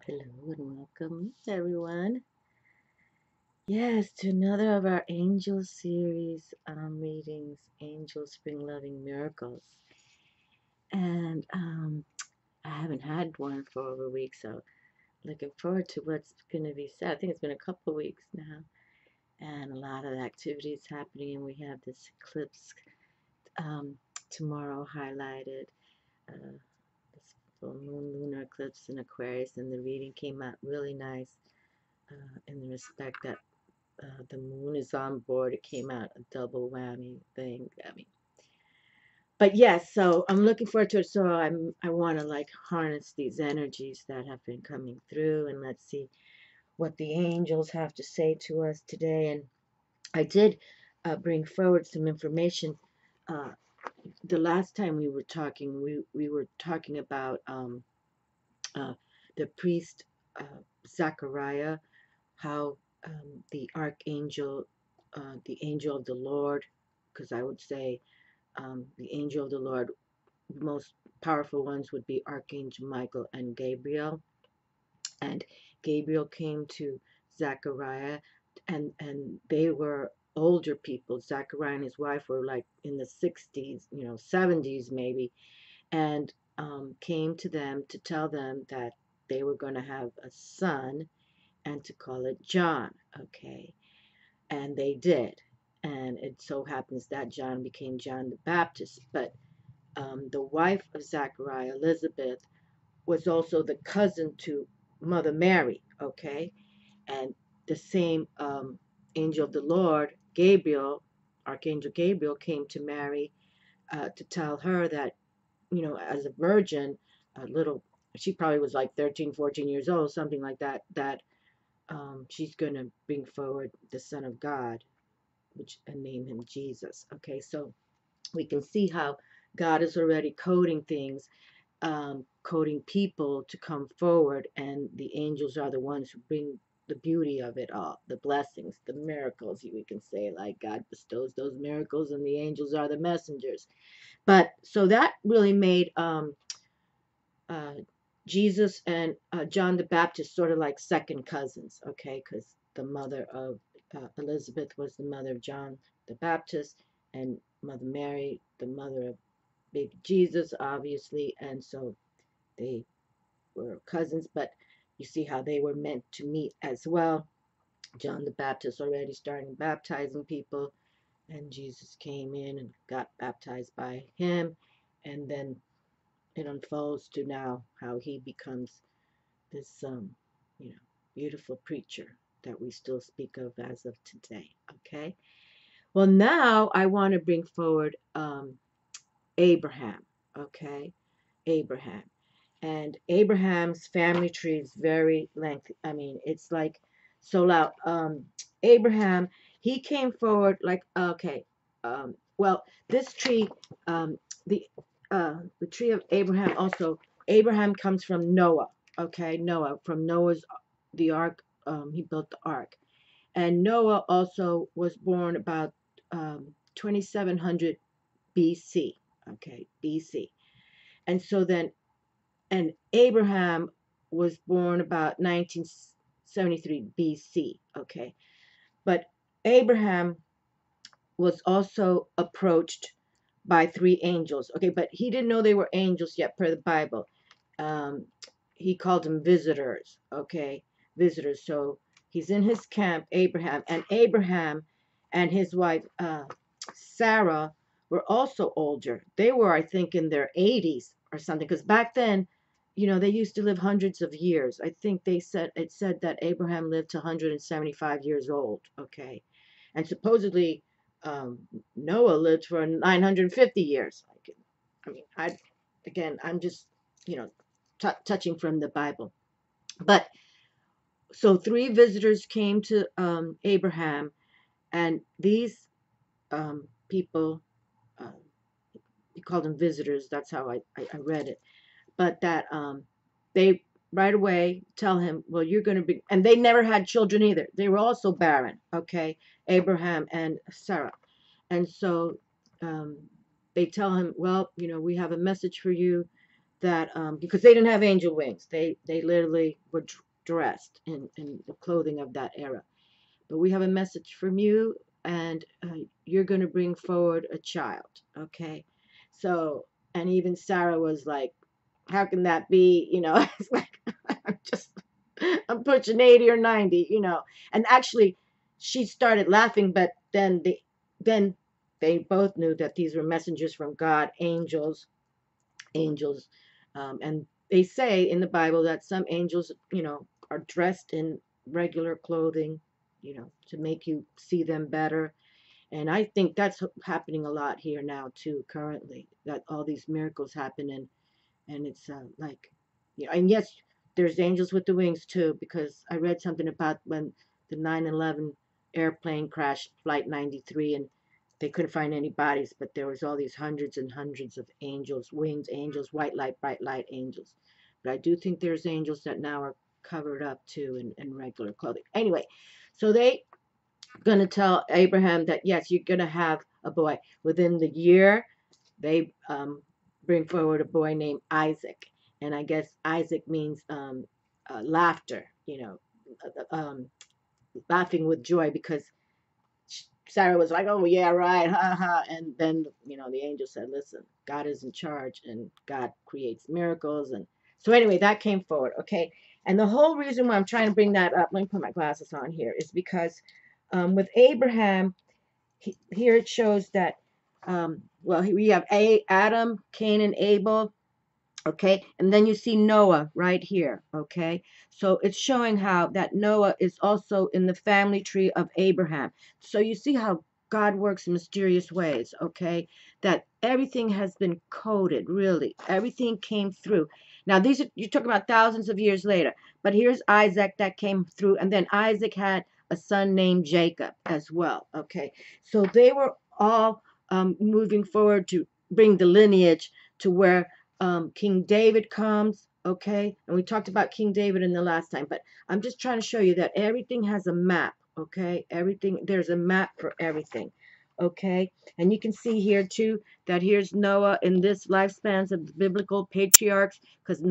Hello and welcome, everyone. Yes, to another of our angel series readings, Angel Spring Loving Miracles. And I haven't had one for over a week, so looking forward to what's going to be said. I think it's been a couple of weeks now, and a lot of activities happening. And we have this eclipse um, tomorrow highlighted, this full moon lunar eclipse in Aquarius, and the reading came out really nice in the respect that the moon is on board. It came out a double whammy thing. But yes, so I'm looking forward to it. So I want to like harness these energies that have been coming through, and let's see what the angels have to say to us today. And I did bring forward some information. Uh, the last time we were talking, we were talking about uh, the priest Zachariah, how the archangel, the angel of the Lord, because I would say the angel of the Lord, the most powerful ones would be Archangel Michael and Gabriel. And Gabriel came to Zachariah, and they were older people. Zachariah and his wife were like in the 60s, 70s maybe, and came to them to tell them that they were going to have a son and to call it John, okay? And they did. And it so happens that John became John the Baptist. But the wife of Zachariah, Elizabeth, was also the cousin to Mother Mary, okay? And the same angel of the Lord, Gabriel, Archangel Gabriel, came to Mary to tell her that, as a virgin, a little, she probably was like 13, 14 years old, something like that, that she's going to bring forward the Son of God, which and name him Jesus. Okay, so we can see how God is already coding things, coding people to come forward, and the angels are the ones who bring the beauty of it all, the blessings, the miracles. We can say like God bestows those miracles, and the angels are the messengers. But so that really made uh, Jesus and John the Baptist sort of like second cousins, okay? Because the mother of Elizabeth was the mother of John the Baptist, and Mother Mary, the mother of baby Jesus, obviously, and so they were cousins, but you see how they were meant to meet as well. John the Baptist already starting baptizing people, and Jesus came in and got baptized by him, and then it unfolds to now how he becomes this beautiful preacher that we still speak of as of today. Okay, well, now I want to bring forward Abraham. Okay, Abraham. And Abraham's family tree is very lengthy. I mean, it's like so loud. Abraham, he came forward like, okay, well, this tree, um, the the tree of Abraham also. Abraham comes from Noah. Okay, Noah, from Noah's the ark. He built the ark, and Noah also was born about 2700 BC. Okay, BC, and so then and Abraham was born about 1973 BC, okay? But Abraham was also approached by three angels, okay? But he didn't know they were angels yet, per the Bible. Um, he called them visitors, okay? Visitors. So he's in his camp, Abraham and his wife, Sarah, were also older. They were, I think, in their 80s or something, because back then, they used to live hundreds of years. I think it said that Abraham lived to 175 years old, okay? And supposedly um, Noah lived for 950 years. I mean, I'm just, touching from the Bible. But so three visitors came to Abraham, and these people, uh, he called them visitors. That's how I read it. But that they right away tell him, well, you're going to be, and they never had children either. They were also barren, okay, Abraham and Sarah. And so um, they tell him, well, we have a message for you. that because they didn't have angel wings. They literally were dressed in the clothing of that era. But we have a message from you, and you're going to bring forward a child. Okay. So, and even Sarah was like, how can that be? It's like, I'm just, I'm pushing 80 or 90, And actually, she started laughing, but then they both knew that these were messengers from God, angels. And they say in the Bible that some angels, are dressed in regular clothing, to make you see them better. And I think that's happening a lot here now too, currently, that all these miracles happen. And it's like, and yes, there's angels with the wings too, because I read something about when the 9/11 airplane crashed, Flight 93, and they couldn't find any bodies, but there was all these hundreds and hundreds of angels, winged angels, white light, bright light angels. But I do think there's angels that now are covered up too in regular clothing. Anyway, so they going to tell Abraham that yes, you're going to have a boy. Within the year, they bring forward a boy named Isaac, and I guess Isaac means laughter. Laughing with joy because Sarah was like, "Oh yeah, right, ha ha," and then the angel said, "Listen, God is in charge, and God creates miracles." And so anyway, that came forward. Okay, and the whole reason why I'm trying to bring that up, let me put my glasses on here, is because with Abraham, here it shows that well, we have Adam, Cain, and Abel. Okay, and then you see Noah right here. Okay, so it's showing how that Noah is also in the family tree of Abraham. So you see how God works in mysterious ways. Okay, that everything has been coded, really everything came through. Now these are, you talk about thousands of years later, but here's Isaac that came through, and then Isaac had a son named Jacob as well. Okay, so they were all moving forward to bring the lineage to where King David comes, okay? And we talked about King David in the last time, but I'm just trying to show you that everything has a map, okay? Everything, there's a map for everything, okay? And you can see here too that here's Noah in this lifespans of the biblical patriarchs, because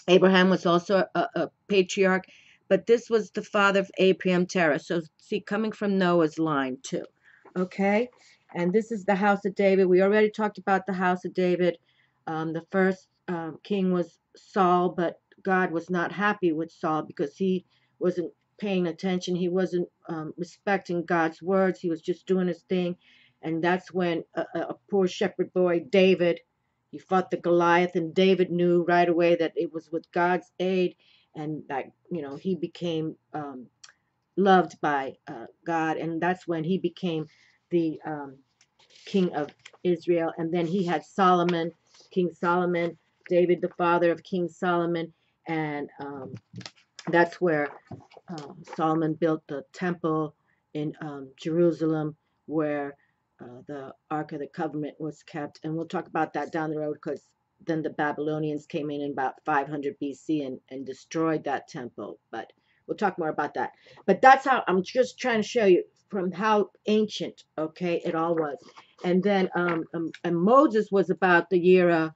Abraham was also a patriarch, but this was the father of Abraham, Terah. So see, coming from Noah's line too, okay? And this is the house of David. We already talked about the house of David. The first king was Saul, but God was not happy with Saul because he wasn't paying attention. He wasn't respecting God's words. He was just doing his thing. And that's when a poor shepherd boy, David, he fought the Goliath, and David knew right away that it was with God's aid, and that he became loved by God, and that's when he became the king of Israel. And then he had Solomon, King Solomon, David, the father of King Solomon, and that's where Solomon built the temple in Jerusalem, where the Ark of the Covenant was kept. And we'll talk about that down the road, because then the Babylonians came in about 500 BC and destroyed that temple. But we'll talk more about that. But that's how I'm just trying to show you from how ancient, okay, it all was. And then and Moses was about the year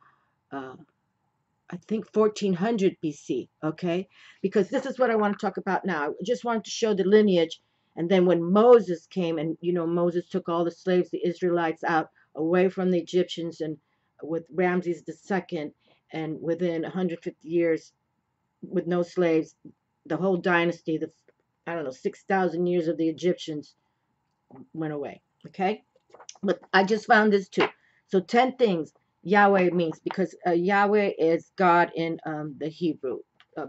I think 1400 BC, okay? Because this is what I want to talk about now. I just wanted to show the lineage. And then when Moses came, and Moses took all the slaves, the Israelites, out away from the Egyptians, and with Ramses II, and within 150 years with no slaves, the whole dynasty, the I don't know, 6,000 years of the Egyptians went away, okay? But I just found this too. So 10 things Yahweh means, because Yahweh is God in the Hebrew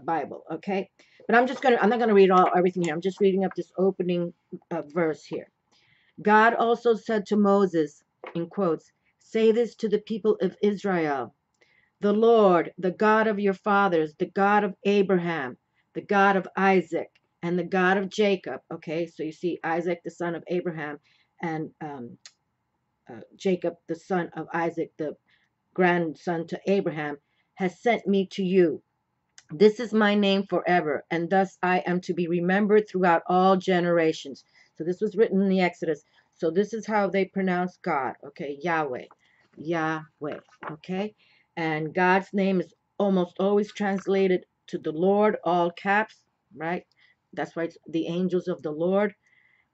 Bible, okay? But I'm not gonna read everything here. I'm just reading up this opening verse here. God also said to Moses, in quotes, "Say this to the people of Israel: the Lord, the God of your fathers, the God of Abraham, the God of Isaac, and the God of Jacob." Okay, so you see Isaac, the son of Abraham, and Jacob, the son of Isaac, the grandson to Abraham, has sent me to you. This is my name forever, and thus I am to be remembered throughout all generations. So this was written in the Exodus. So this is how they pronounce God, okay? Yahweh, Yahweh, okay? And God's name is almost always translated to the Lord, all caps, right? That's why it's the angels of the Lord,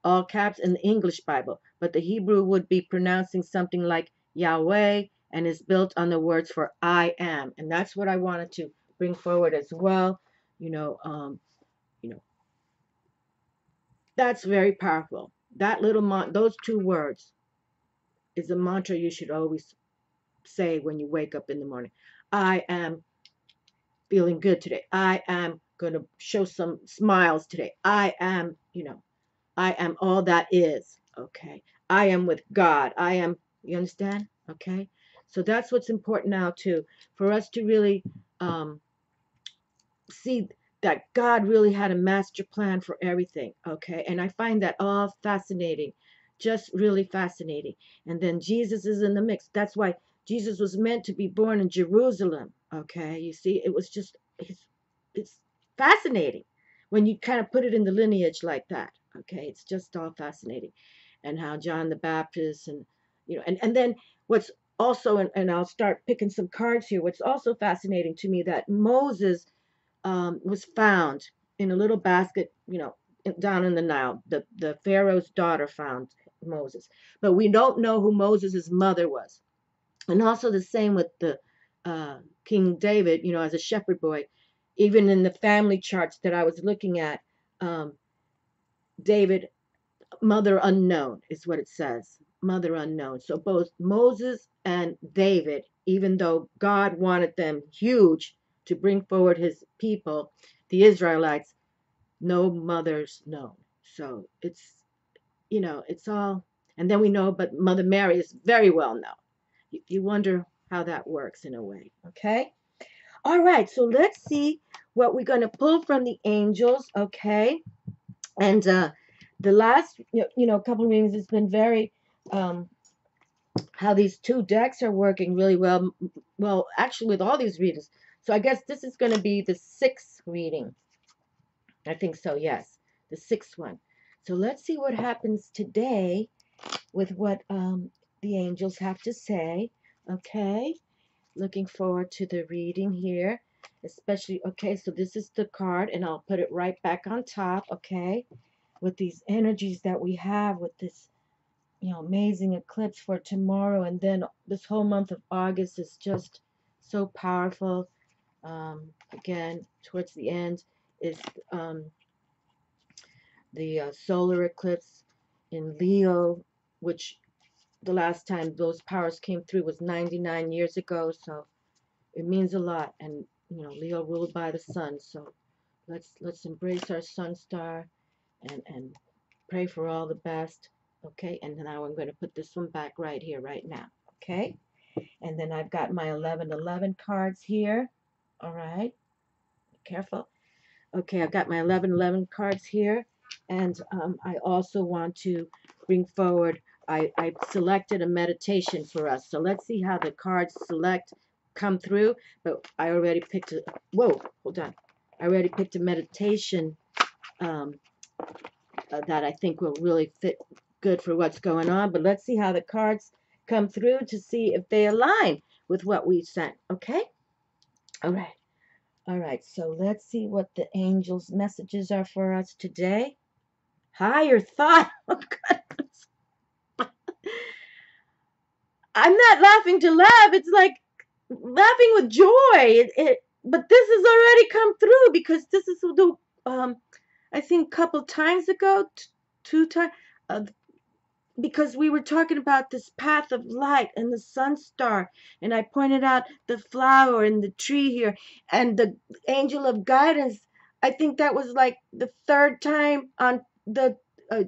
all caps in the English Bible. But the Hebrew would be pronouncing something like Yahweh and is built on the words for I am. And that's what I wanted to bring forward as well. You know, um, you know, that's very powerful. That little those two words is a mantra you should always say when you wake up in the morning. I am feeling good today. I am going to show some smiles today. I am, I am all that is. Okay. I am with God. I am, you understand? Okay. So that's what's important now, too, for us to really um, see that God really had a master plan for everything. Okay. And I find that all fascinating, just really fascinating. And then Jesus is in the mix. That's why Jesus was meant to be born in Jerusalem. Okay. You see, it was just, it's fascinating when you kind of put it in the lineage like that. Okay. It's just all fascinating. And how John the Baptist and then what's also, and I'll start picking some cards here. What's also fascinating to me that Moses was found in a little basket, down in the Nile. The Pharaoh's daughter found Moses, but we don't know who Moses' mother was. And also the same with the King David, as a shepherd boy. Even in the family charts that I was looking at, um, David, mother unknown is what it says. Mother unknown. So both Moses and David, even though God wanted them huge to bring forward his people, the Israelites, no mothers known. So it's all, and then we know, but Mother Mary is very well known. You wonder how that works in a way. Okay. All right. So let's see what we're going to pull from the angels. Okay. And the last, couple of readings, it's been very, um, how these two decks are working really well. Well, actually, with all these readings. So I guess this is going to be the sixth reading. I think so, yes. The sixth one. So let's see what happens today with what the angels have to say. Okay. Looking forward to the reading here. Especially, okay, so this is the card, and I'll put it right back on top, okay, with these energies that we have with this, amazing eclipse for tomorrow. And then this whole month of August is just so powerful. Again, towards the end is um, the solar eclipse in Leo, which the last time those powers came through was 99 years ago. So it means a lot. And, Leo ruled by the sun. So let's embrace our sun star and pray for all the best. Okay. And now I'm going to put this one back right here, right now. Okay. And then I've got my 1111 cards here. All right. Be careful. Okay, I've got my 1111 cards here, and I also want to bring forward, I selected a meditation for us. So let's see how the cards come through, but I already picked whoa, hold on. I already picked a meditation um, that I think will really fit good for what's going on, but let's see how the cards come through to see if they align with what we sent, okay? All right. All right, so let's see what the angels' messages are for us today. Higher thought. Oh, God. I'm not laughing to laugh. It's like laughing with joy. But this has already come through because this is the I think a couple times ago, two times, because we were talking about this path of light and the sun star, and I pointed out the flower and the tree here and the angel of guidance. I think that was like the third time on the uh,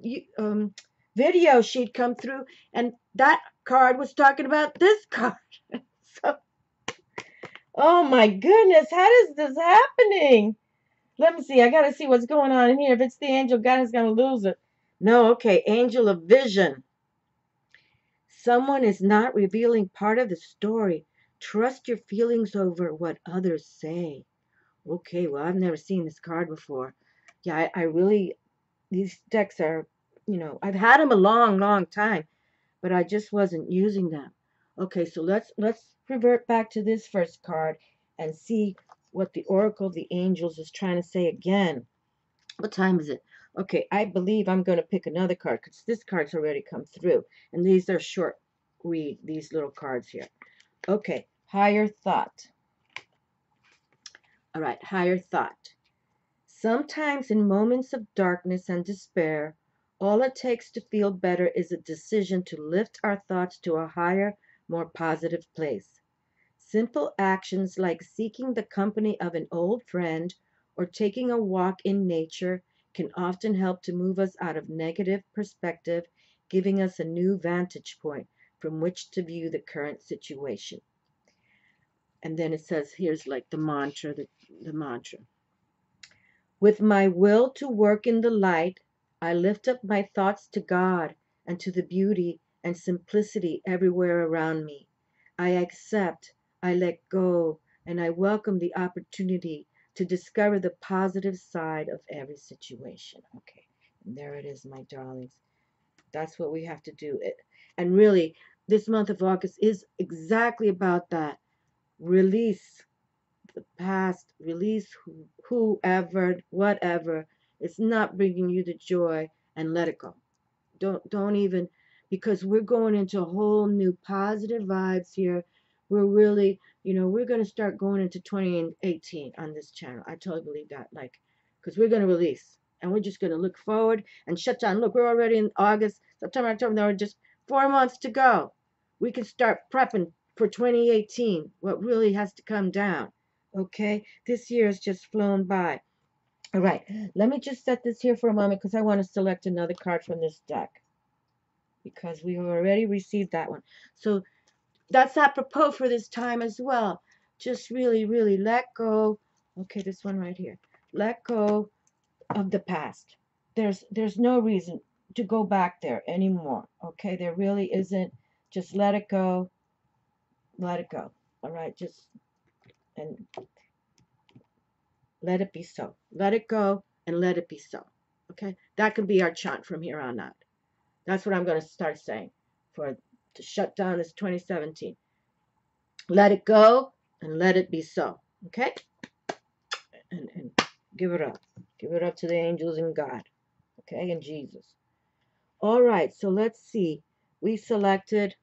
video she'd come through, and that card was talking about this card. So, oh my goodness, how is this happening? Let me see. I gotta see what's going on in here. If it's the angel guidance, gonna lose it. No, okay, angel of vision. Someone is not revealing part of the story. Trust your feelings over what others say. Okay, well, I've never seen this card before. Yeah, I really, these decks are, I've had them a long, long time, but I just wasn't using them. Okay, so let's revert back to this first card and see what the Oracle of the Angels is trying to say again. What time is it? Okay, I believe I'm going to pick another card because this card's already come through. And these are short read, these little cards here. Okay, higher thought. All right, higher thought. Sometimes in moments of darkness and despair, all it takes to feel better is a decision to lift our thoughts to a higher, more positive place. Simple actions like seeking the company of an old friend or taking a walk in nature can often help to move us out of negative perspective, giving us a new vantage point from which to view the current situation. And then it says, here's like the mantra, the mantra. With my will to work in the light, I lift up my thoughts to God and to the beauty and simplicity everywhere around me. I accept, I let go, and I welcome the opportunity to discover the positive side of every situation. Okay, and there it is, my darlings. That's what we have to do. And really, this month of August is exactly about that. Release the past, release whoever, whatever. It's not bringing you the joy, and let it go. Don't even, because we're going into a whole new positive vibes here. We're really, we're going to start going into 2018 on this channel. I totally believe that. Like, because we're going to release and we're just going to look forward and shut down. Look, we're already in August, September, October. There are just 4 months to go. We can start prepping for 2018, what really has to come down. Okay, this year has just flown by. All right, let me just set this here for a moment because I want to select another card from this deck because we have already received that one. So that's apropos for this time as well. Just really, really let go. Okay, this one right here. Let go of the past. There's no reason to go back there anymore. Okay, there really isn't. Just let it go. Let it go. All right, just and let it be so. Let it go and let it be so. Okay, that can be our chant from here on out. That's what I'm going to start saying for to shut down this 2017. Let it go and let it be so. Okay? And give it up. Give it up to the angels and God. Okay? And Jesus. All right, so let's see. We selected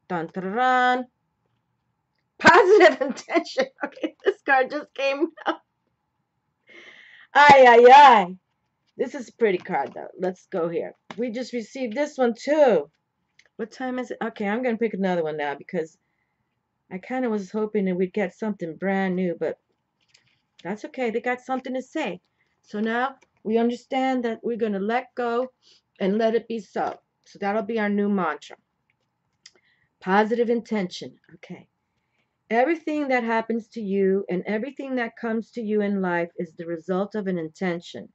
dun, dun, dun, positive intention. Okay, this card just came out. Ay, ay, ay. This is a pretty card, though. Let's go here. We just received this one, too. What time is it? Okay, I'm going to pick another one now because I kind of was hoping that we'd get something brand new, but that's okay. They got something to say. So now we understand that we're going to let go and let it be so. So that'll be our new mantra. Positive intention. Okay. Everything that happens to you and everything that comes to you in life is the result of an intention,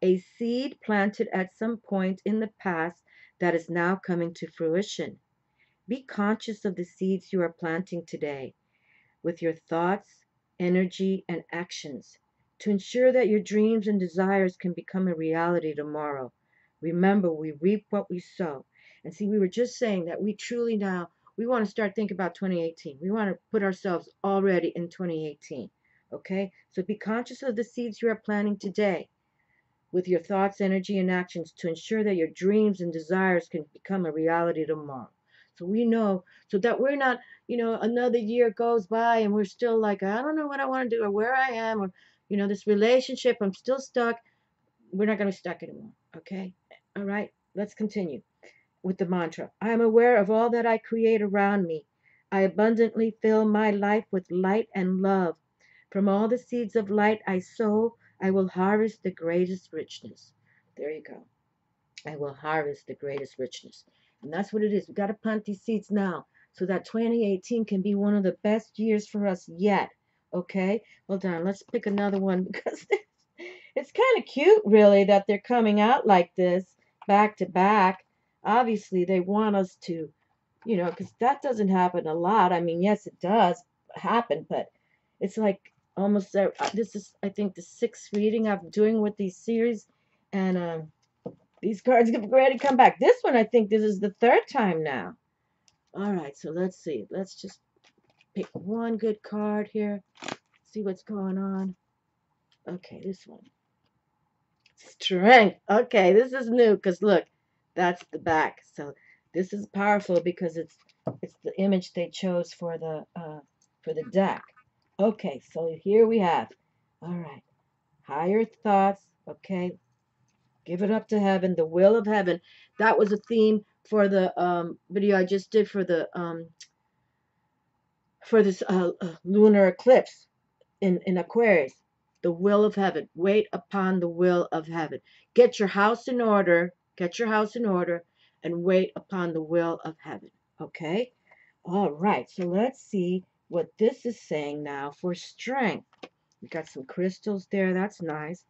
a seed planted at some point in the past that is now coming to fruition. Be conscious of the seeds you are planting today with your thoughts, energy, and actions to ensure that your dreams and desires can become a reality tomorrow. Remember, we reap what we sow. And see, we were just saying that we truly now, we want to start thinking about 2018. We want to put ourselves already in 2018. Okay? So be conscious of the seeds you are planting today with your thoughts, energy, and actions to ensure that your dreams and desires can become a reality tomorrow. So we know, so that we're not, another year goes by and we're still like, I don't know what I want to do or where I am or, this relationship, I'm still stuck. We're not going to be stuck anymore. Okay? All right? Let's continue with the mantra. I am aware of all that I create around me. I abundantly fill my life with light and love. From all the seeds of light I sow, I will harvest the greatest richness. There you go. I will harvest the greatest richness. And that's what it is. We got to plant these seeds now so that 2018 can be one of the best years for us yet. Okay? Hold on. Let's pick another one because it's kind of cute, really, that they're coming out like this back to back. Obviously, they want us to, because that doesn't happen a lot. I mean, yes, it does happen, but it's like almost this is, I think, the sixth reading I'm doing with these series, and these cards get ready to come back. This one, I think, this is the third time now. All right, so let's see. Let's just pick one good card here. See what's going on. Okay, this one. Strength. Okay, this is new because look, that's the back. So this is powerful because it's the image they chose for the deck. Okay, so here we have. All right, higher thoughts. Okay, give it up to heaven. The will of heaven. That was a theme for the video I just did for this lunar eclipse in Aquarius. The will of heaven. Wait upon the will of heaven. Get your house in order. Get your house in order and wait upon the will of heaven. Okay? All right. So let's see what this is saying now for strength. We got some crystals there. That's nice.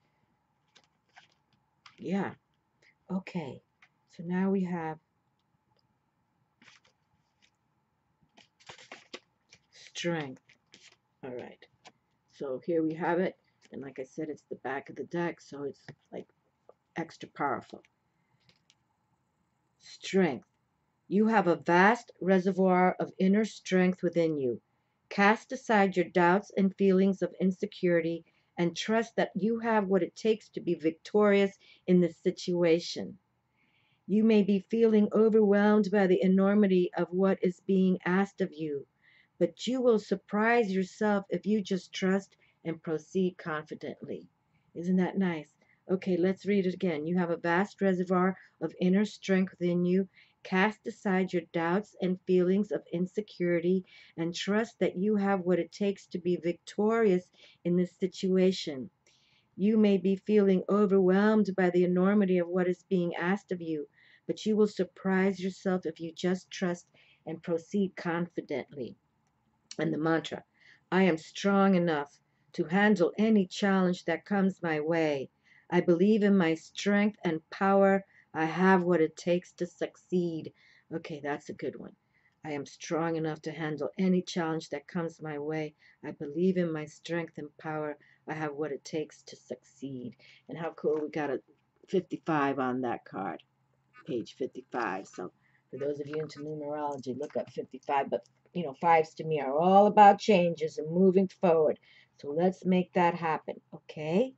Yeah. Okay. So now we have strength. All right. So here we have it. And like I said, it's the back of the deck. So it's like extra powerful. Strength. You have a vast reservoir of inner strength within you. Cast aside your doubts and feelings of insecurity and trust that you have what it takes to be victorious in this situation. You may be feeling overwhelmed by the enormity of what is being asked of you, but you will surprise yourself if you just trust and proceed confidently. Isn't that nice? Okay, let's read it again. You have a vast reservoir of inner strength within you. Cast aside your doubts and feelings of insecurity and trust that you have what it takes to be victorious in this situation. You may be feeling overwhelmed by the enormity of what is being asked of you, but you will surprise yourself if you just trust and proceed confidently. And the mantra, I am strong enough to handle any challenge that comes my way. I believe in my strength and power. I have what it takes to succeed. Okay, that's a good one. I am strong enough to handle any challenge that comes my way. I believe in my strength and power. I have what it takes to succeed. And how cool, we got a 55 on that card, page 55. So for those of you into numerology, look up 55. But fives to me are all about changes and moving forward. So let's make that happen. Okay.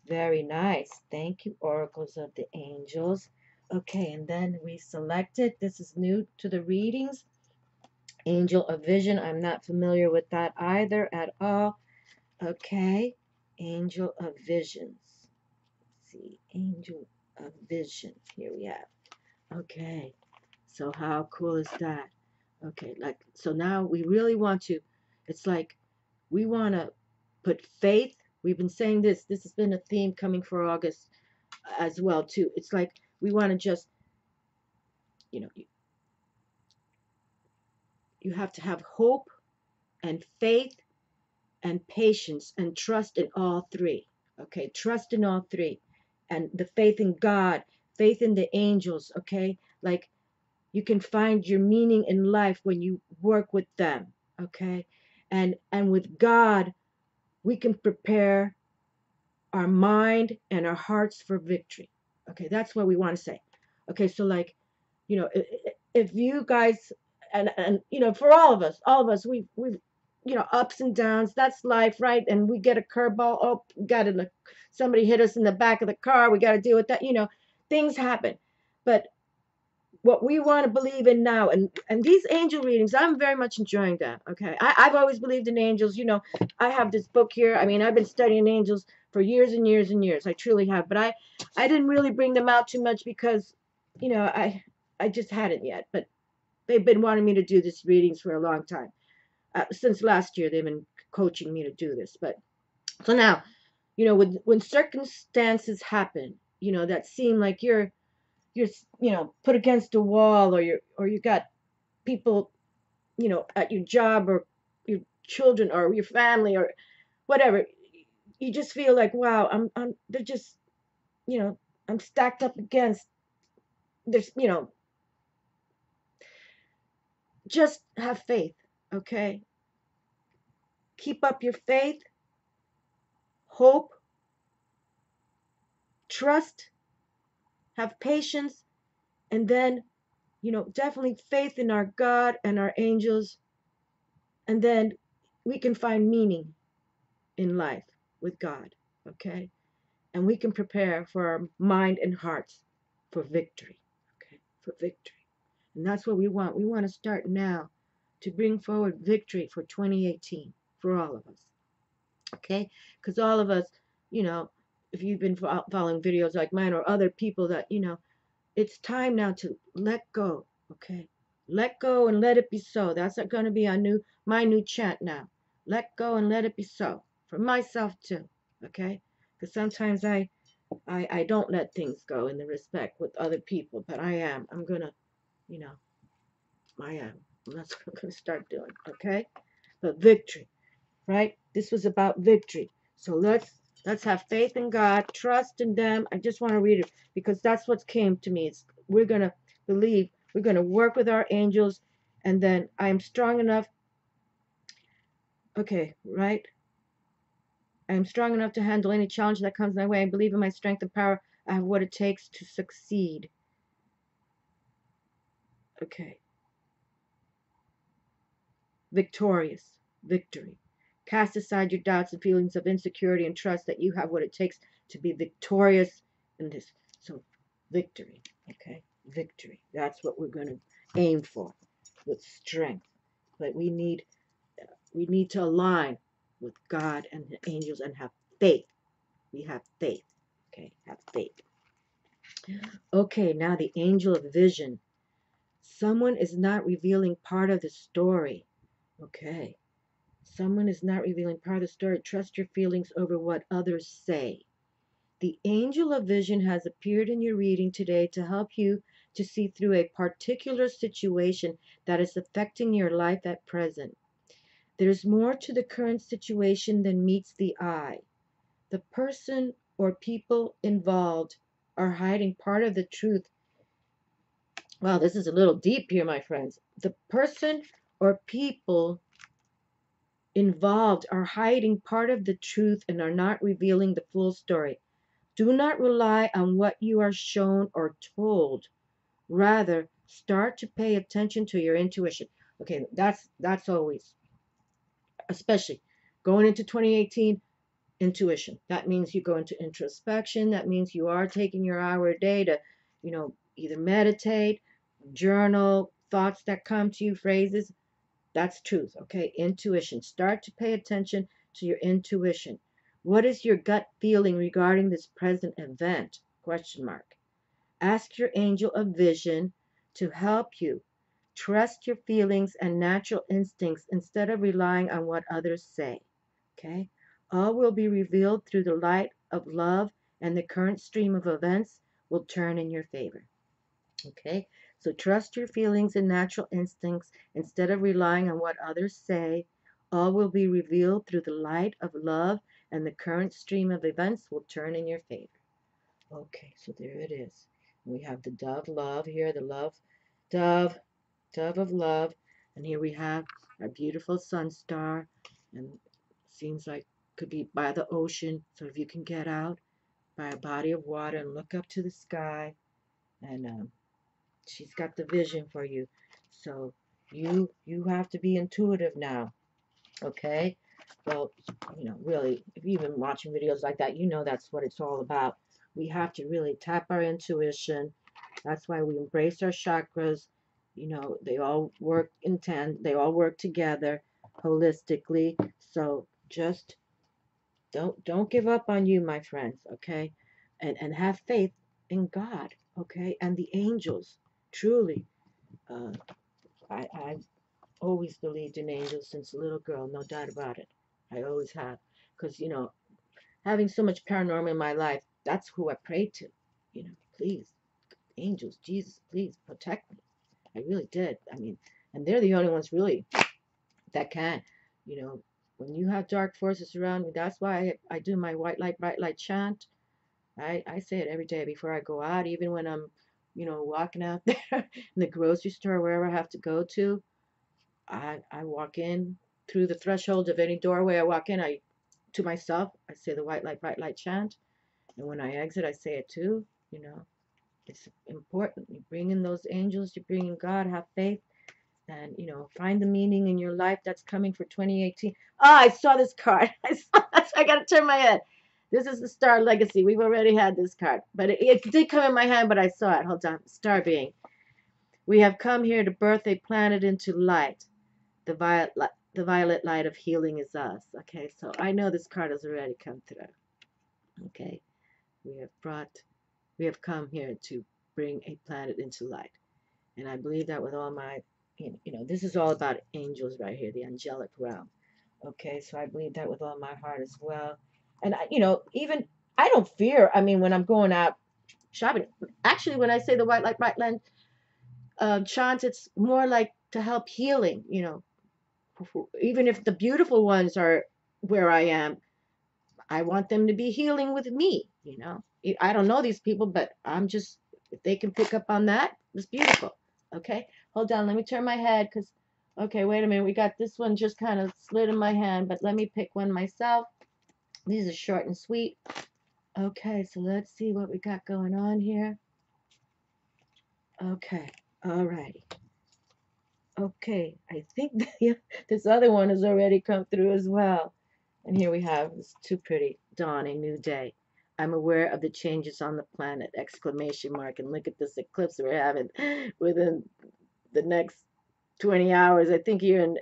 Very nice. Thank you, oracles of the angels. Okay, and then we selected, this is new to the readings, angel of vision. I'm not familiar with that either at all. Okay, angel of visions. Let's see, angel of vision. Here we have. Okay, so how cool is that? Okay, like, so now we really want to, it's like we want to put faith. We've been saying this has been a theme coming for August as well too. It's like we want to just, you know, you have to have hope and faith and patience and trust in all three. Okay, trust in all three. And the faith in God, faith in the angels, okay? Like you can find your meaning in life when you work with them, okay? And with God, we can prepare our mind and our hearts for victory. Okay, that's what we want to say. Okay, so like, if you guys and for all of us, we've ups and downs. That's life, right? And we get a curveball. Oh, we got in the somebody hit us in the back of the car. We got to deal with that. Things happen, but what we want to believe in now and these angel readings, I'm very much enjoying that. Okay, I've always believed in angels. I have this book here. I mean, I've been studying angels for years and years and years. I truly have, but I didn't really bring them out too much because I just hadn't yet. But they've been wanting me to do these readings for a long time. Since last year they've been coaching me to do this. But so now, when circumstances happen, that seem like you're put against a wall, or you got people at your job, or your children, or your family, or whatever. You just feel like, wow, they're just, I'm stacked up against this. Just have faith. Okay, keep up your faith, hope, trust, have patience, and then definitely faith in our God and our angels, and then we can find meaning in life with God, okay? And we can prepare for our mind and hearts for victory, okay? For victory. And that's what we want. We want to start now to bring forward victory for 2018 for all of us, okay? Because all of us, you know, if you've been following videos like mine or other people that, it's time now to let go, okay? Let go and let it be so. That's going to be my new chant now. Let go and let it be so. For myself too, okay? Because sometimes I don't let things go in the respect with other people, but I'm going to, you know, I am. That's what I'm going to start doing, okay? But victory, right? This was about victory. So let's have faith in God, trust in them. I just want to read it because that's what came to me. We're going to believe, we're going to work with our angels, and then I am strong enough, okay, right? I am strong enough to handle any challenge that comes my way. I believe in my strength and power. I have what it takes to succeed. Okay. Victorious. Victory. Cast aside your doubts and feelings of insecurity and trust that you have what it takes to be victorious in this. So, victory. Okay? Victory. That's what we're going to aim for with strength. But we need to align with God and the angels and have faith. We have faith. Okay? Have faith. Okay, now the angel of vision. Someone is not revealing part of the story. Okay. Someone is not revealing part of the story. Trust your feelings over what others say. The angel of vision has appeared in your reading today to help you to see through a particular situation that is affecting your life at present. There's more to the current situation than meets the eye. The person or people involved are hiding part of the truth. Wow, this is a little deep here, my friends. The person or people involved are hiding part of the truth and are not revealing the full story. Do not rely on what you are shown or told. Rather, start to pay attention to your intuition. Okay, that's always, especially going into 2018, intuition. That means you go into introspection. That means you are taking your hour a day to, either meditate, journal, thoughts that come to you, phrases. That's truth, okay? Intuition. Start to pay attention to your intuition. What is your gut feeling regarding this present event? Question mark. Ask your angel of vision to help you. Trust your feelings and natural instincts instead of relying on what others say. Okay? All will be revealed through the light of love, and the current stream of events will turn in your favor. Okay? So trust your feelings and natural instincts instead of relying on what others say. All will be revealed through the light of love, and the current stream of events will turn in your favor. Okay, so there it is. We have the dove love here, the love dove, dove of love. And here we have our beautiful sun star. And seems like could be by the ocean. So if you can get out by a body of water and look up to the sky, and she's got the vision for you. So you have to be intuitive now. Okay? Well, really, if you've been watching videos like that, that's what it's all about. We have to really tap our intuition. That's why we embrace our chakras. They all work they all work together holistically. So just don't give up on you, my friends, okay? And have faith in God, okay? And the angels. Truly. Uh, I've always believed in angels since a little girl, no doubt about it. I always have. Because, having so much paranormal in my life, that's who I pray to. Please, angels, Jesus, please protect me. I really did. I mean, and they're the only ones really that can. When you have dark forces around me, that's why I do my white light, bright light chant. I say it every day before I go out, even when I'm, walking out there in the grocery store, wherever I have to go to. I walk in through the threshold of any doorway I walk in, to myself, I say the white light, bright light chant. And when I exit, I say it too, It's important. You bring in those angels, you bring in God, have faith, and find the meaning in your life that's coming for 2018. Ah, I saw this card. I saw that. I got to turn my head. This is the Star Legacy. We've already had this card, but it did come in my hand, but I saw it. Hold on. Star being. We have come here to birth a planet into light. The violet light of healing is us. Okay, so I know this card has already come through. Okay, we have come here to bring a planet into light. And I believe that with all my, this is all about angels right here, the angelic realm. Okay, so I believe that with all my heart as well. And, even I don't fear. I mean, when I'm going out shopping, actually, when I say the white light, bright land chant, it's more like to help healing, even if the beautiful ones are where I am, I want them to be healing with me. I don't know these people, but if they can pick up on that, it's beautiful. Okay, hold on, let me turn my head okay, wait a minute, we got this one just kind of slid in my hand, but let me pick one myself. These are short and sweet. Okay, so let's see what we got going on here. Okay, all righty. Okay, I think this other one has already come through as well. And here we have, it's too pretty, dawn, a new day. I'm aware of the changes on the planet, exclamation mark. And look at this eclipse we're having within the next 20 hours. I think here in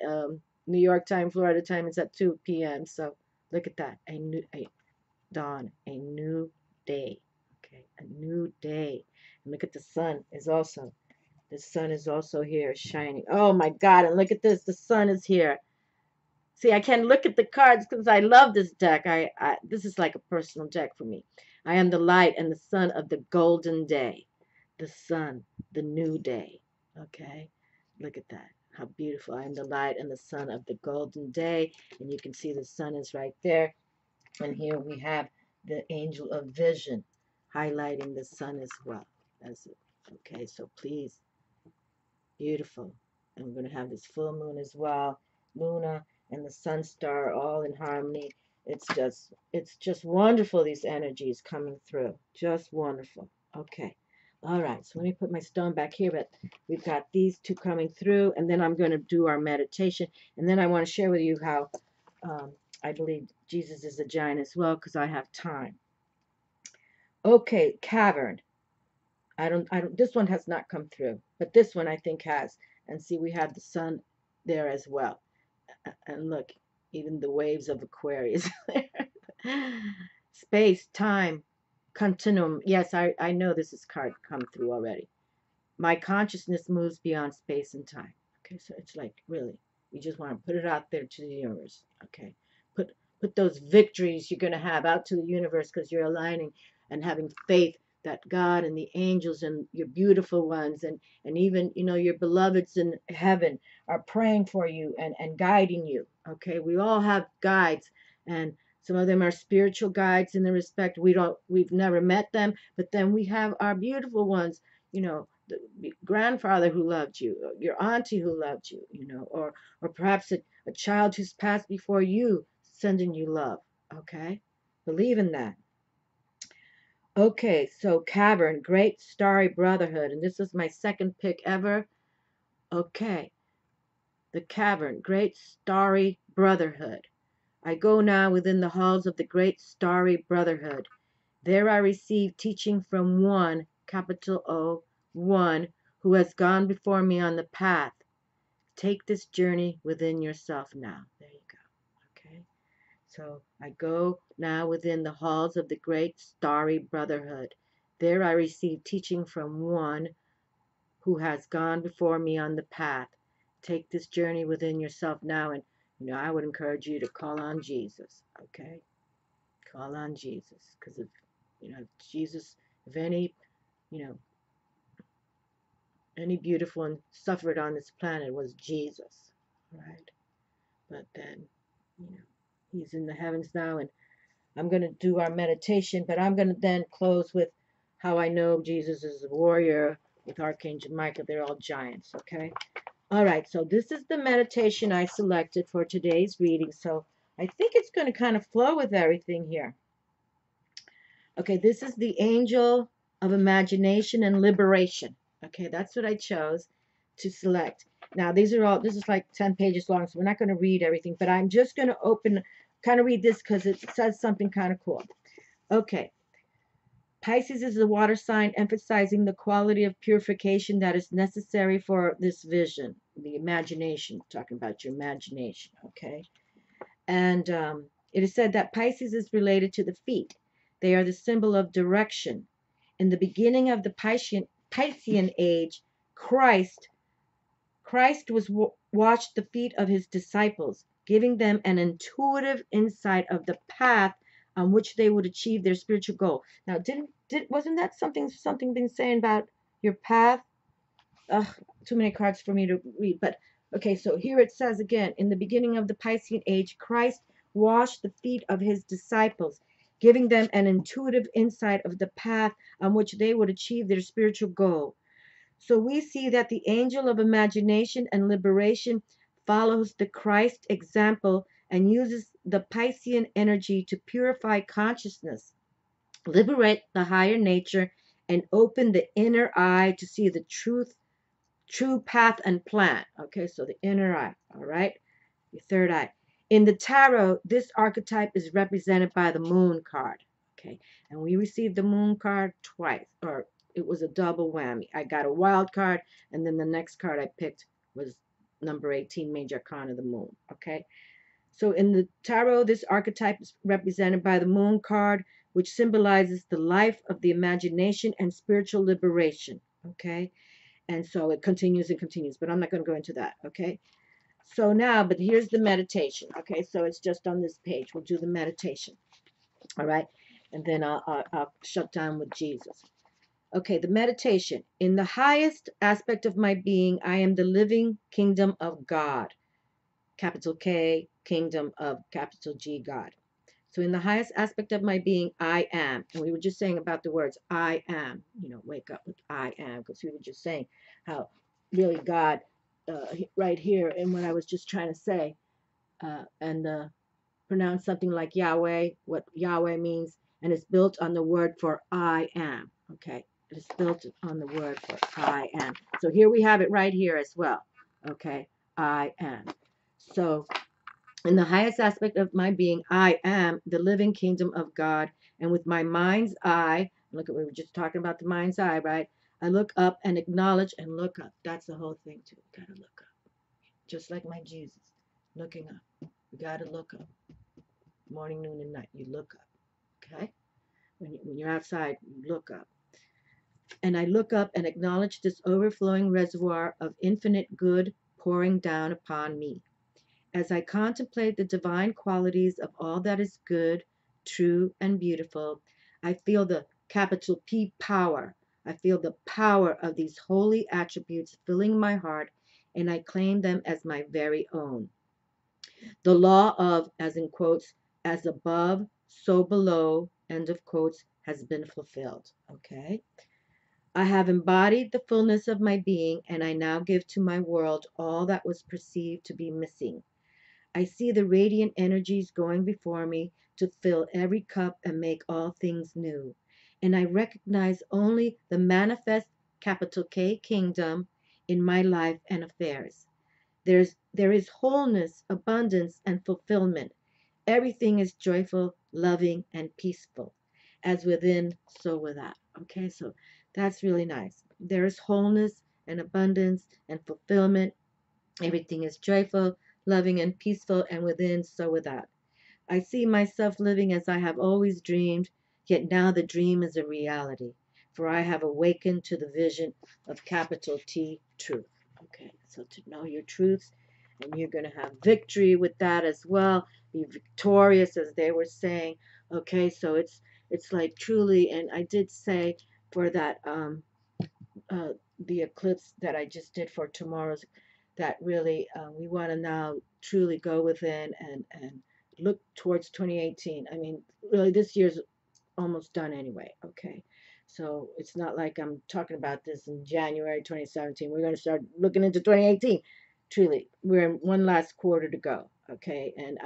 New York time, Florida time, it's at 2 p.m. So look at that, a dawn, a new day. Okay, a new day. And look at the sun is also here shining. Oh my God, and look at this, the sun is here. See, I can look at the cards because I love this deck. This is like a personal deck for me. I am the light and the sun of the golden day. The sun, the new day. Okay? Look at that. How beautiful. I am the light and the sun of the golden day. And you can see the sun is right there. And here we have the angel of vision highlighting the sun as well. That's it. Okay, so please, beautiful. And we're going to have this full moon as well. Luna and the sun star all in harmony. It's just wonderful, these energies coming through. Just wonderful. Okay. All right. So let me put my stone back here, but we've got these two coming through, and then I'm going to do our meditation. And then I want to share with you how I believe Jesus is a giant as well, because I have time. Okay, cavern. This one has not come through, but this one I think has. And see, we have the sun there as well. And look, even the waves of Aquarius. Space, time, continuum. Yes, I know this is card come through already. My consciousness moves beyond space and time. Okay, so it's like, really, you just want to put it out there to the universe. Okay, put those victories you're going to have out to the universe, because you're aligning and having faith that God and the angels and your beautiful ones and even your beloveds in heaven are praying for you and guiding you. Okay, we all have guides, and some of them are spiritual guides in the respect we've never met them, but then we have our beautiful ones, the grandfather who loved you, your auntie who loved you, or perhaps a child who's passed before you sending you love. Okay, believe in that. Okay, so cavern, great starry brotherhood, and this is my second pick ever. Okay, the cavern, great starry brotherhood. I go now within the halls of the great starry brotherhood. There I receive teaching from one, capital O, one, who has gone before me on the path. Take this journey within yourself now. There you go. Okay. So I go now within the halls of the great starry brotherhood. There I receive teaching from one who has gone before me on the path. Take this journey within yourself now. And, I would encourage you to call on Jesus. Okay. Call on Jesus. Because if Jesus, if any, you know, any beautiful one suffered on this planet, was Jesus. Right. But then, he's in the heavens now, and I'm going to do our meditation, but I'm going to then close with how I know Jesus is a warrior with Archangel Michael. They're all giants, okay? All right, so this is the meditation I selected for today's reading. So I think it's going to kind of flow with everything here. Okay, this is the angel of imagination and liberation. Okay, that's what I chose to select. Now, these are all, this is like 10 pages long, so we're not going to read everything, but I'm just going to kind of read this because it says something kind of cool. Okay. Pisces is a water sign emphasizing the quality of purification that is necessary for this vision, the imagination, talking about your imagination, okay? And it is said that Pisces is related to the feet. They are the symbol of direction. In the beginning of the Piscean age, Christ washed the feet of his disciples, giving them an intuitive insight of the path on which they would achieve their spiritual goal. Now, wasn't that something been saying about your path? Ugh, too many cards for me to read. But okay, so here it says again, in the beginning of the Piscean age, Christ washed the feet of his disciples, giving them an intuitive insight of the path on which they would achieve their spiritual goal. So we see that the angel of imagination and liberation follows the Christ example and uses the Piscean energy to purify consciousness, liberate the higher nature, and open the inner eye to see the true path and plan. Okay, so the inner eye, all right, the third eye. In the tarot, this archetype is represented by the moon card. Okay, and we received the moon card twice, or it was a double whammy. I got a wild card, and then the next card I picked was number 18, Major Arcana, the moon. Okay, so in the tarot, this archetype is represented by the moon card, which symbolizes the life of the imagination and spiritual liberation. Okay, and so it continues and continues, but I'm not going to go into that. Okay, so now, but here's the meditation. Okay, so it's just on this page. We'll do the meditation. All right, and then I'll shut down with Jesus. Okay, the meditation. In the highest aspect of my being, I am the living kingdom of God. Capital K, kingdom of capital G, God. So in the highest aspect of my being, I am. And we were just saying about the words, I am. Wake up with I am, because we were just saying how really God, right here, and what I was just trying to say, and pronounce something like Yahweh, what Yahweh means, and it's built on the word for I am. Okay, it's built on the word for I am. So here we have it right here as well. Okay, I am. So in the highest aspect of my being, I am the living kingdom of God. And with my mind's eye, look at, we were just talking about the mind's eye, right? I look up and acknowledge and look up. That's the whole thing, too. We got to look up. Just like my Jesus, looking up. We got to look up. Morning, noon, and night. You look up. Okay? When you're outside, you look up. And I look up and acknowledge this overflowing reservoir of infinite good pouring down upon me. As I contemplate the divine qualities of all that is good, true, and beautiful, I feel the capital P power. I feel the power of these holy attributes filling my heart, and I claim them as my very own. The law of, as in quotes, as above, so below, end of quotes, has been fulfilled. Okay? I have embodied the fullness of my being, and I now give to my world all that was perceived to be missing. I see the radiant energies going before me to fill every cup and make all things new. And I recognize only the manifest capital K kingdom in my life and affairs. There is wholeness, abundance, and fulfillment. Everything is joyful, loving, and peaceful. As within, so without. Okay, so that's really nice. There is wholeness and abundance and fulfillment. Everything is joyful, loving, and peaceful, and within, so without. I see myself living as I have always dreamed, yet now the dream is a reality, for I have awakened to the vision of capital T, truth. Okay, so to know your truths, and you're going to have victory with that as well. Be victorious, as they were saying. Okay, so it's like truly, and I did say for that the eclipse that I just did for tomorrow's, that really we want to now truly go within and look towards 2018. I mean, really, this year's almost done anyway. Okay, so it's not like I'm talking about this in January 2017. We're going to start looking into 2018. Truly, we're in one last quarter to go. Okay, and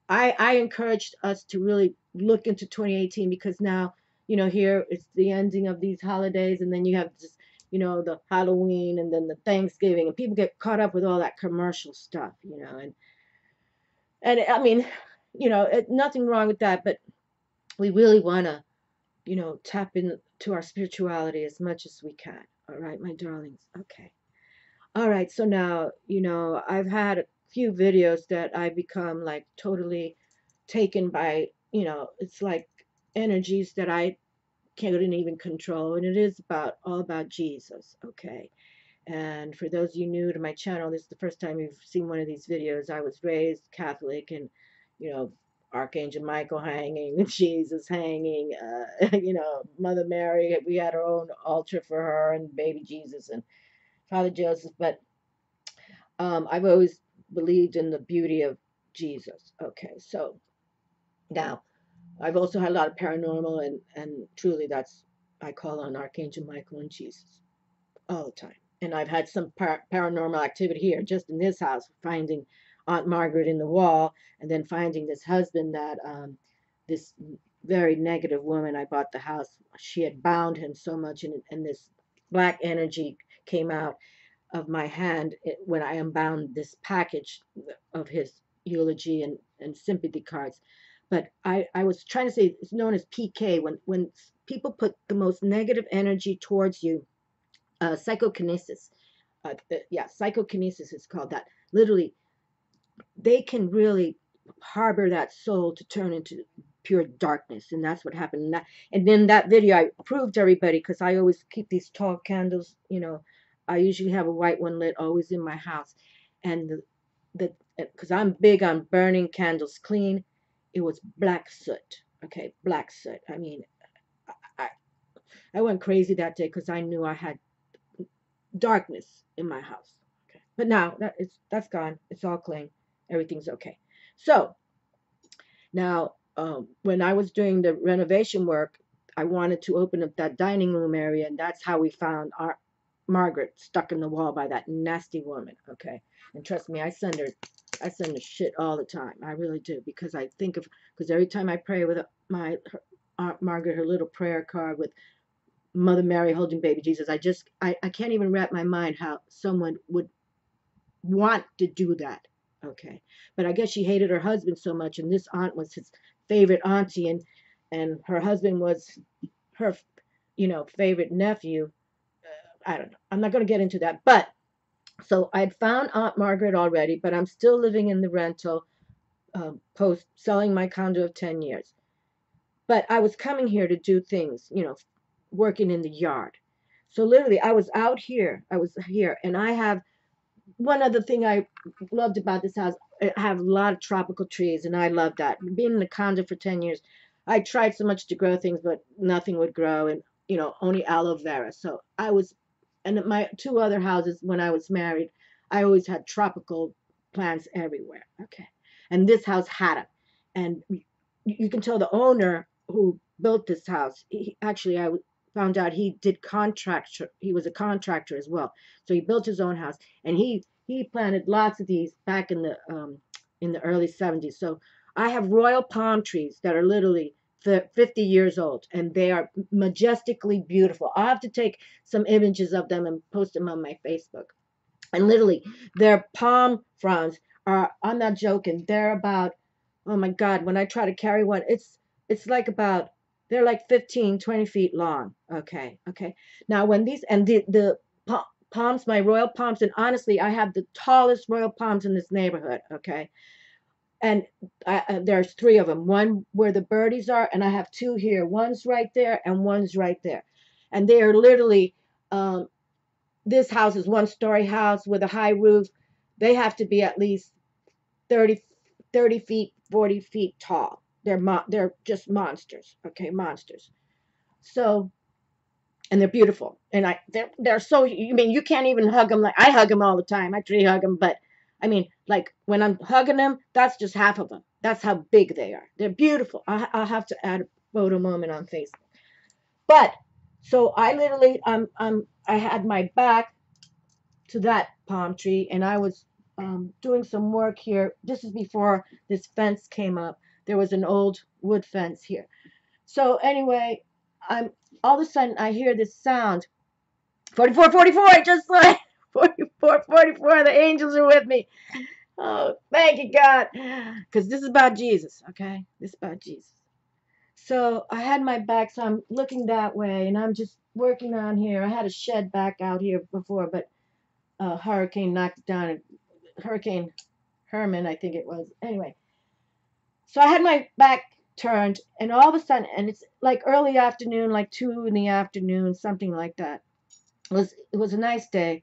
I encouraged us to really look into 2018 because now here it's the ending of these holidays, and then you have just, the Halloween and then the Thanksgiving, and people get caught up with all that commercial stuff, and I mean, nothing wrong with that, but we really want to, tap into our spirituality as much as we can. All right, my darlings. Okay. All right. So now, I've had a few videos that I become like totally taken by, it's like energies that I couldn't even control. And it is all about Jesus. Okay. And for those of you new to my channel, this is the first time you've seen one of these videos. I was raised Catholic, and, you know, Archangel Michael hanging, Jesus hanging, Mother Mary. We had our own altar for her and baby Jesus and Father Joseph. But I've always believed in the beauty of Jesus. Okay, so now I've also had a lot of paranormal, and truly I call on Archangel Michael and Jesus all the time. And I've had some paranormal activity here, just in this house, finding Aunt Margaret in the wall, and then finding this husband that this very negative woman I bought the house. She had bound him so much, and this black energy came out of my hand when I unbound this package of his eulogy and sympathy cards. But I was trying to say it's known as PK, when people put the most negative energy towards you. Psychokinesis. Yeah, psychokinesis is called that. Literally, they can really harbor that soul to turn into pure darkness, and that's what happened. And then that video, I proved to everybody, because I always keep these tall candles. I usually have a white one lit always in my house, and the because I'm big on burning candles clean. It was black soot. Okay, black soot. I mean, I I went crazy that day because I knew I had darkness in my house. Okay. But now that's gone. It's all clean. Everything's okay. So now, when I was doing the renovation work, I wanted to open up that dining room area, and that's how we found our Margaret stuck in the wall by that nasty woman. Okay, and trust me, I send her shit all the time. I really do, because because every time I pray with her Aunt Margaret, her little prayer card with Mother Mary holding baby Jesus, I can't even wrap my mind how someone would want to do that. Okay. But I guess she hated her husband so much, and this aunt was his favorite auntie, and her husband was her, favorite nephew. I don't know. I'm not going to get into that. But so I'd found Aunt Margaret already, but I'm still living in the rental, post selling my condo of 10 years. But I was coming here to do things, working in the yard. So literally, I was out here. I was here, and I have one other thing I loved about this house. I have a lot of tropical trees, and I love that. Being in the condo for 10 years, I tried so much to grow things, but nothing would grow, and only aloe vera. So and my two other houses when I was married, I always had tropical plants everywhere. Okay, and this house had them, and you can tell the owner who built this house. Actually, I found out he did contractor. He was a contractor as well. So he built his own house, and he planted lots of these back in the early 70s. So I have royal palm trees that are literally 50 years old, and they are majestically beautiful. I'll have to take some images of them and post them on my Facebook. And literally, their palm fronds are, I'm not joking, they're about, oh my God, when I try to carry one, it's like about, they're like 15, 20 feet long. Okay, okay. Now, when these, and the palms, my royal palms, and honestly, I have the tallest royal palms in this neighborhood. Okay. And there's three of them, one where the birdies are, and I have two here. One's right there, and one's right there. And they are literally, um, this house is one-story house with a high roof. They have to be at least 30, 30 feet, 40 feet tall. They're just monsters. Okay, monsters. So, and they're beautiful. And they're so, you mean, you can't even hug them. Like, I hug them all the time. I tree hug them, but I mean, like, when I'm hugging them, that's just half of them. That's how big they are. They're beautiful. I'll have to add a photo moment on Facebook. But so I literally, I had my back to that palm tree, and I was doing some work here. This is before this fence came up. There was an old wood fence here. So anyway, I'm all of a sudden I hear this sound. 44, 44, I just saw it. 44, 44, the angels are with me. Oh, thank you, God. Because this is about Jesus, okay? This is about Jesus. So I had my back, so I'm looking that way, and I'm just working on here. I had a shed back out here before, but a hurricane knocked it down. Hurricane Herman, I think it was. Anyway, so I had my back turned, and all of a sudden, and it's like early afternoon, like 2 in the afternoon, something like that. It was a nice day,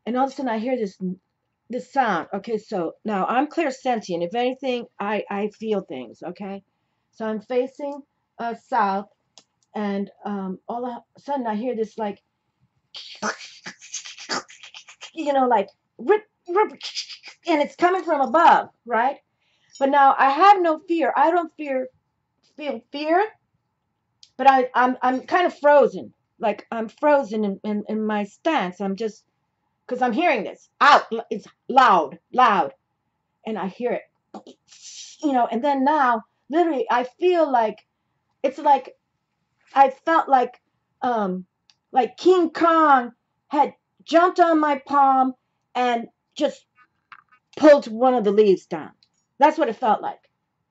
and all of a sudden I hear this sound. Okay, so now I'm clairsentient. If anything, I feel things. Okay, so I'm facing south, and all of a sudden I hear this like, like rip, rip, and it's coming from above, right? But now I have no fear. I don't feel fear, but I'm kind of frozen. Like I'm frozen in my stance. I'm just because I'm hearing this out. It's loud, loud, and I hear it. And then now, literally, I feel like it's like I felt like King Kong had jumped on my palm and just pulled one of the leaves down. That's what it felt like.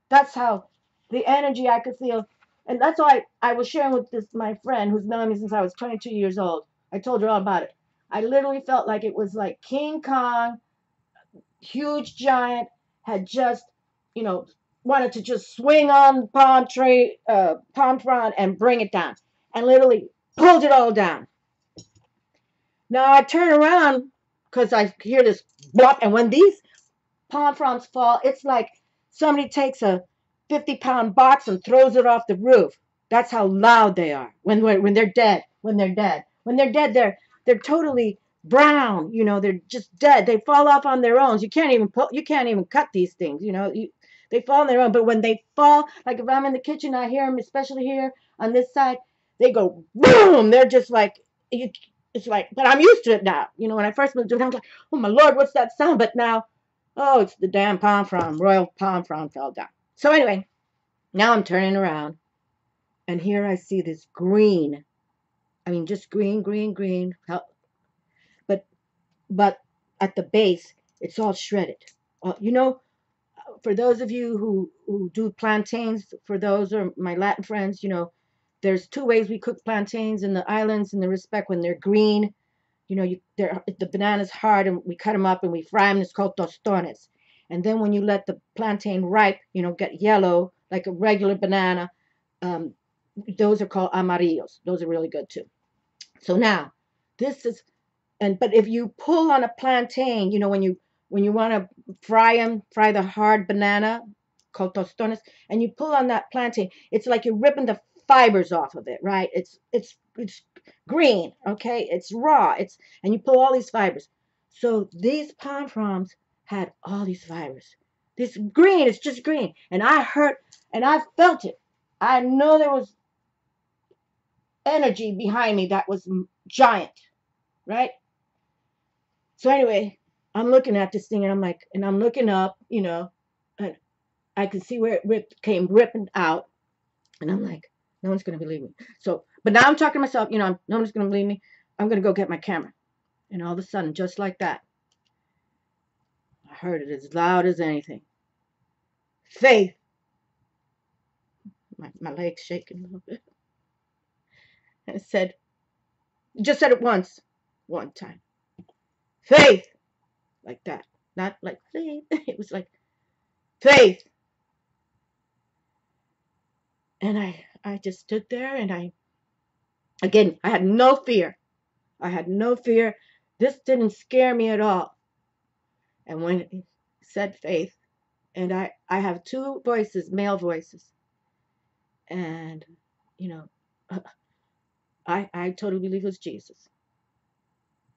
That's how the energy I could feel. And that's why I was sharing with this my friend who's known me since I was 22 years old. I told her all about it. I literally felt like it was like King Kong, huge giant, had just, you know, wanted to just swing on palm frond and bring it down, and literally pulled it all down. Now I turn around because I hear this blop, and when these palm fronds fall, it's like somebody takes a 50-pound box and throws it off the roof. That's how loud they are when they're dead. When they're totally brown. They're just dead. They fall off on their own. You can't even cut these things. They fall on their own. But when they fall, like if I'm in the kitchen, I hear them, especially here on this side. They go boom. They're just like you. It's like, but I'm used to it now. When I first moved to it, I was like, oh my Lord, what's that sound? But now, oh, it's the damn palm frond. Royal palm frond fell down. So anyway, now I'm turning around, and here I see this green. I mean, just green, green, green. But but at the base, it's all shredded. For those of you who do plantains, for those are my Latin friends, there's two ways we cook plantains in the islands in the respect when they're green. The banana's hard and we cut them up and we fry them. It's called tostones. And then when you let the plantain ripe, get yellow like a regular banana, um, those are called amarillos. Those are really good too. So now, this is, but if you pull on a plantain, when you want to fry the hard banana called tostones, and you pull on that plantain, it's like you're ripping the fibers off of it, right? It's green, okay? It's raw. And you pull all these fibers. So these palm fronds had all these fibers. This green, it's just green. And I heard and I felt it. I know there was energy behind me that was giant, right? So anyway, I'm looking at this thing and I'm like, and I'm looking up, and I can see where it came ripping out. And I'm like, no one's going to believe me. So, but now I'm talking to myself, no one's going to believe me. I'm going to go get my camera. And all of a sudden, just like that, I heard it as loud as anything. Faith. My leg's shaking a little bit. And it just said it once, one time. Faith. Like that. Not like faith. It was like, faith. And I just stood there and I had no fear. I had no fear. This didn't scare me at all. And when it said faith, and I have two voices, male voices. And, I totally believe it was Jesus.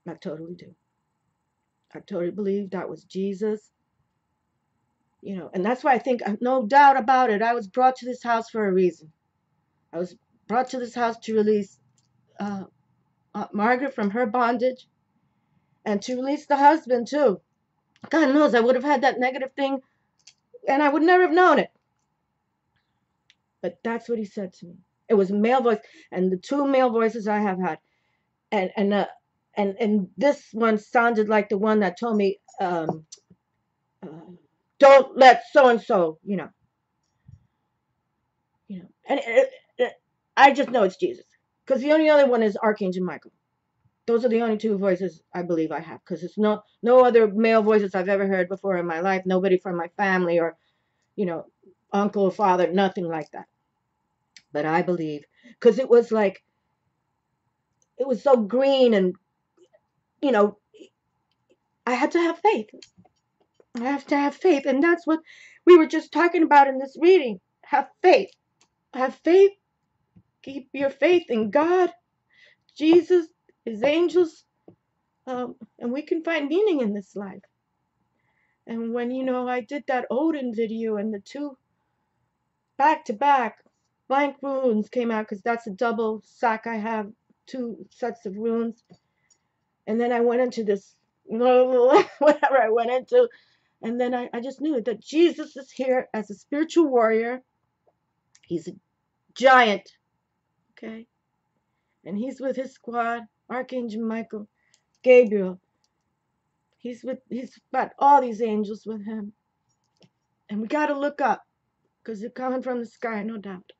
I totally do. I totally believe that was Jesus. And that's why I think, no doubt about it, I was brought to this house for a reason. I was brought to this house to release Margaret from her bondage and to release the husband too. God knows I would have had that negative thing and I would never have known it. But that's what he said to me. It was a male voice, and the two male voices I have had, and this one sounded like the one that told me, uh, don't let so and so, and I just know it's Jesus, because the only other one is Archangel Michael. Those are the only two voices I believe I have, because it's no other male voices I've ever heard before in my life. Nobody from my family or uncle or father, nothing like that. But I believe, because it was so green, and you know I had to have faith. I have to have faith, and that's what we were just talking about in this reading. Have faith. Have faith. Keep your faith in God, Jesus, His angels, and we can find meaning in this life. And when I did that Odin video, and the two back to back blank runes came out, because that's a double sack. I have two sets of runes, and then I went into this whatever I went into, and then I just knew that Jesus is here as a spiritual warrior. He's a giant, okay, and he's with his squad, Archangel Michael, Gabriel. He's got all these angels with him, and we got to look up, because they're coming from the sky, no doubt.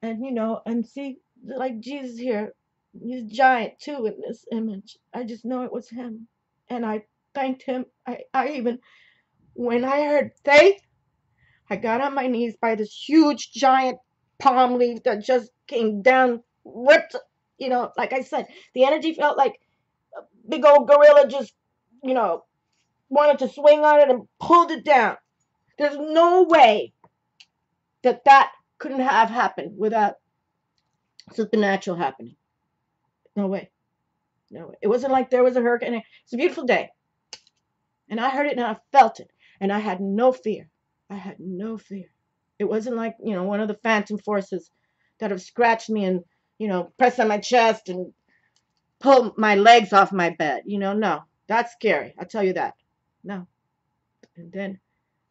And and see, like Jesus here, he's giant too in this image. I just know it was him, and I thanked him. I even, when I heard faith, I got on my knees by this huge giant palm leaf that just came down, ripped. Like I said, the energy felt like a big old gorilla just, you know, wanted to swing on it and pulled it down. There's no way that couldn't have happened without supernatural happening. No way. No way. It wasn't like there was a hurricane. It's a beautiful day. And I heard it and I felt it. And I had no fear. I had no fear. It wasn't like, one of the phantom forces that have scratched me and, pressed on my chest and pulled my legs off my bed. No. That's scary. I'll tell you that. No. And then,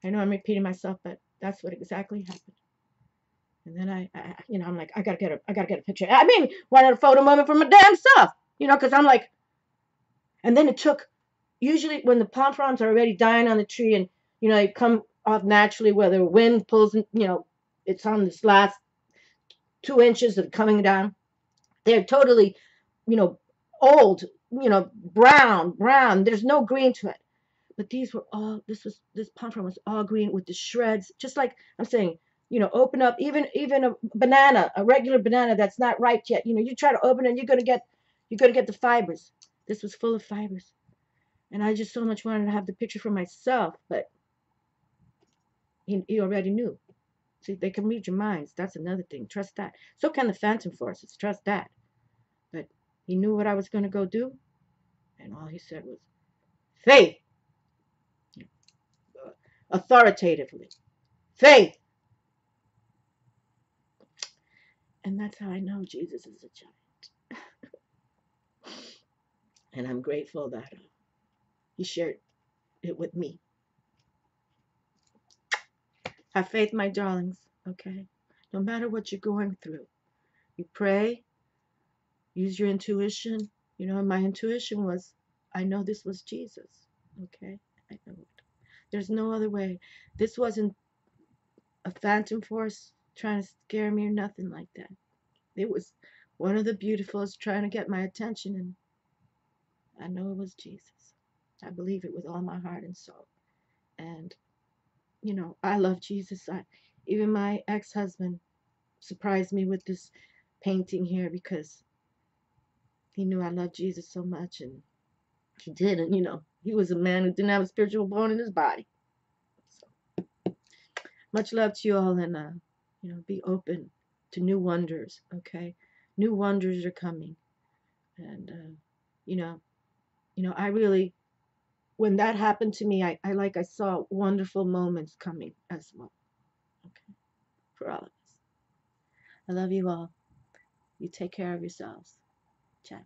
I know I'm repeating myself, but that's what exactly happened. And then I'm like, I gotta get a picture. I mean, wanted a photo moment for my damn self, because I'm like, and then it took, usually when the palm fronds are already dying on the tree, and, they come off naturally, where the wind pulls, it's on this last 2 inches of coming down. They're totally, old, brown. There's no green to it. But these were all, this palm frond was all green with the shreds, just like I'm saying, open up, even a banana, a regular banana that's not ripe yet. You try to open it, you're gonna get the fibers. This was full of fibers, and I just so much wanted to have the picture for myself, but he already knew. See, they can read your minds. That's another thing. Trust that. So can the phantom forces. Trust that. But he knew what I was gonna go do, and all he said was faith, authoritatively, faith. And that's how I know Jesus is a giant. And I'm grateful that he shared it with me. Have faith, my darlings, okay? No matter what you're going through, you pray, use your intuition. My intuition was, I know this was Jesus, okay? I know it. There's no other way. This wasn't a phantom force trying to scare me or nothing like that. It was one of the beautifuls trying to get my attention, and I know it was Jesus. I believe it with all my heart and soul. And, I love Jesus. Even my ex-husband surprised me with this painting here, because he knew I loved Jesus so much, and he did. And, he was a man who didn't have a spiritual bone in his body. So, much love to you all, and, be open to new wonders, okay? New wonders are coming. And, I really, when that happened to me, I saw wonderful moments coming as well. Okay, for all of us. I love you all. You take care of yourselves. Ciao.